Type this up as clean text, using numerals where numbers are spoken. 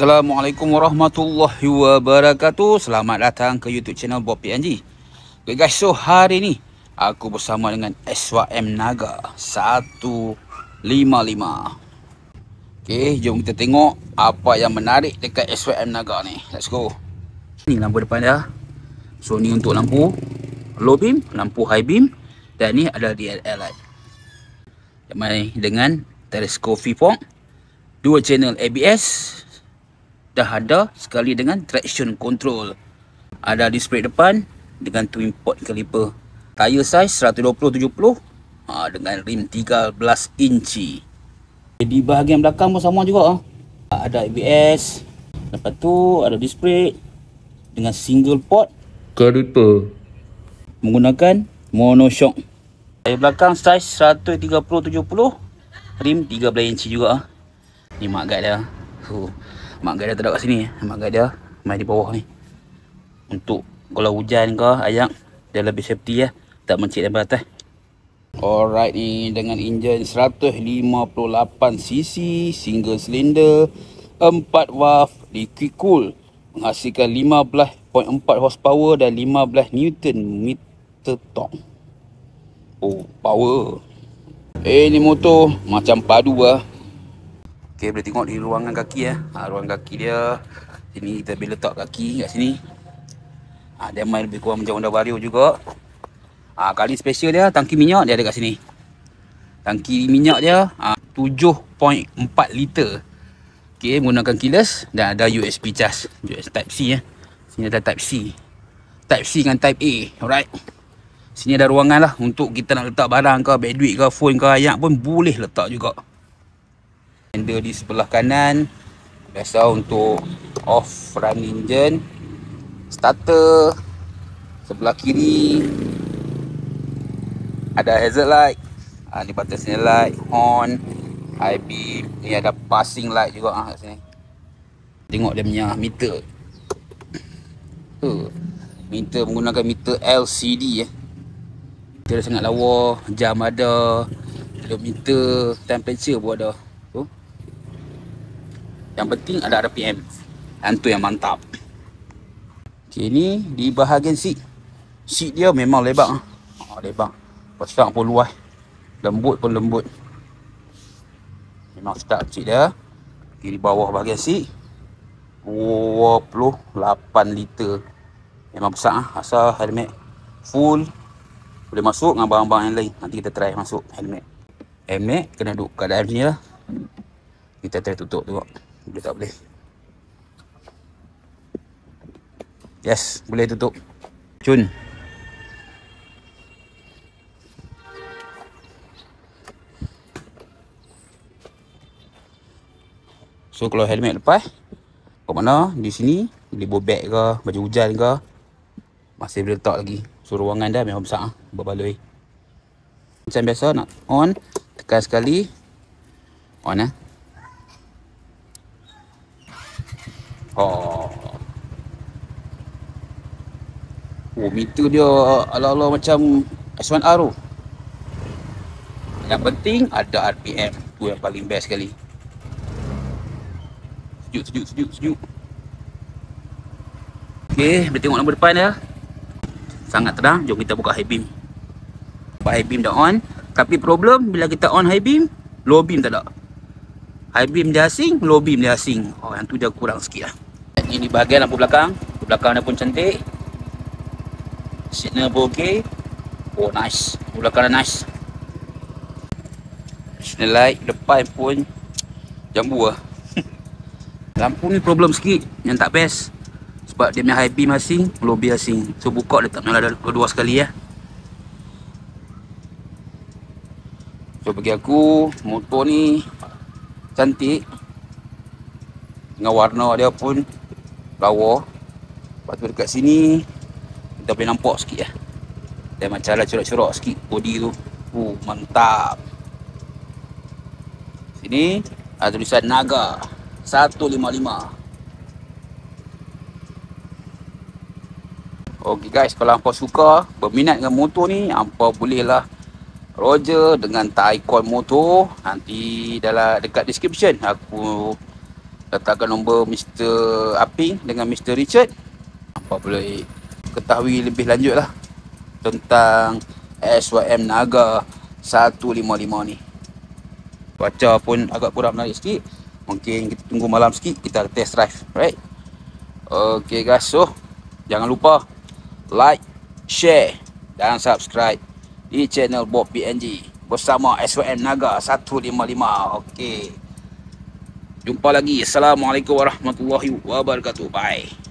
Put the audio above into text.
Assalamualaikum warahmatullahi wabarakatuh. Selamat datang ke YouTube channel Bob PNG. Okay guys, so hari ni aku bersama dengan SYM Naga 155. Okay, jom kita tengok apa yang menarik dekat SYM Naga ni. Let's go. Ni lampu depan dia. So ni untuk lampu low beam, lampu high beam, dan ni ada DLL light. Dengan teleskop viewport, 2 channel ABS, dah ada sekali dengan traction control. Ada display depan dengan twin port caliper. Tire size 120/70 dengan rim 13 inci. Di bahagian belakang pun sama juga. Ada ABS. Lepas tu ada display dengan single port caliper menggunakan monoshock. Tire belakang size 130/70, rim 13 inci juga. Ni mak guide dia. Mak guide dia tak ada kat sini. Mak guide dia main di bawah ni. Untuk kalau hujan ke ayak, dia lebih safety ya. Tak mencik daripada atas. Alright, ni dengan enjin 158cc single cylinder 4 valve liquid cool, menghasilkan 15.4 horsepower dan 15 Newton meter torque. Oh, power. Ni motor macam padu lah. Okay, boleh tengok di ruangan kaki ya. Ruangan kaki dia. Sini kita boleh letak kaki kat sini. Dia main lebih kurang macam Honda Vario juga. Kali special dia, tangki minyak dia ada kat sini. Tangki minyak dia 7.4 liter. Okay, menggunakan keyless dan ada USB charge. USB Type C ya. Sini ada Type C. Type C dengan Type A. Alright. Sini ada ruangan lah untuk kita nak letak barang ke, beg duit ke, phone ke, ayak pun boleh letak juga. Handle di sebelah kanan, biasa untuk off run engine. Starter sebelah kiri ada hazard light, ni button signal light, horn, high beam. Ni ada passing light juga kat sini. Tengok dia punya meter. Meter menggunakan meter LCD . Meter dia sangat lawa, jam ada, kilometer, temperature pun ada. Yang penting ada RPM. Itu yang mantap. Okay, ni di bahagian seat. Seat dia memang lebar. Lebar. Pasang pun luas. Lembut pun lembut. Memang sedap seat dia. Okay, di bawah bahagian seat 28 liter. Memang besar. Asal helmet full, boleh masuk dengan barang-barang yang lain. Nanti kita try masuk helmet. Helmet kena duduk keadaan sini lah. Kita try tutup tengok. Boleh tak boleh. Yes, boleh tutup. Cun. So kalau helmet lepas, kat mana? Di sini boleh bawa beg ke, baju hujan ke, masih boleh letak lagi. So ruangan dah memang besar, berbaloi. Macam biasa nak on, tekan sekali, on . Meter dia ala-ala macam S1R tu. Yang penting ada RPM. Tu yang paling best sekali. Sejuk. Okay, boleh tengok nombor depan dia. Sangat terang. Jom kita buka high beam. High beam dah on. Tapi problem bila kita on high beam, low beam tak ada. High beam dia asing, low beam dia asing. Yang tu dia kurang sikit lah. Ini bahagian lampu belakang. Lampu belakang dia pun cantik. Signal pun ok. Nice. Lampu belakang dah nice. Signal light depan pun jambu lah. Lampu ni problem sikit. Yang tak best, sebab dia punya high beam asing, low beam asing. So buka dia tak menyala dua sekali ya. So bagi aku, motor ni cantik. Dengan warna dia pun lawa. Lepas tu dekat sini kita boleh nampak sikit lah. Dia macam ada corak-corak sikit body tu. Mantap. Sini ada tulisan Naga 155. Ok guys, kalau hampa suka, berminat dengan motor ni, hampa bolehlah Roger dengan Taikon Motor. Nanti dalam dekat description aku letakkan nombor Mr. Aping dengan Mr. Richard. Apa boleh ketahui lebih lanjut lah tentang SYM Naga 155 ni. Cuaca pun agak kurang menarik sikit. Mungkin kita tunggu malam sikit, kita test drive, right? Okay guys, so jangan lupa like, share dan subscribe di channel Bob PNG bersama SYM Naga 155. Okay, jumpa lagi. Assalamualaikum warahmatullahi wabarakatuh. Bye.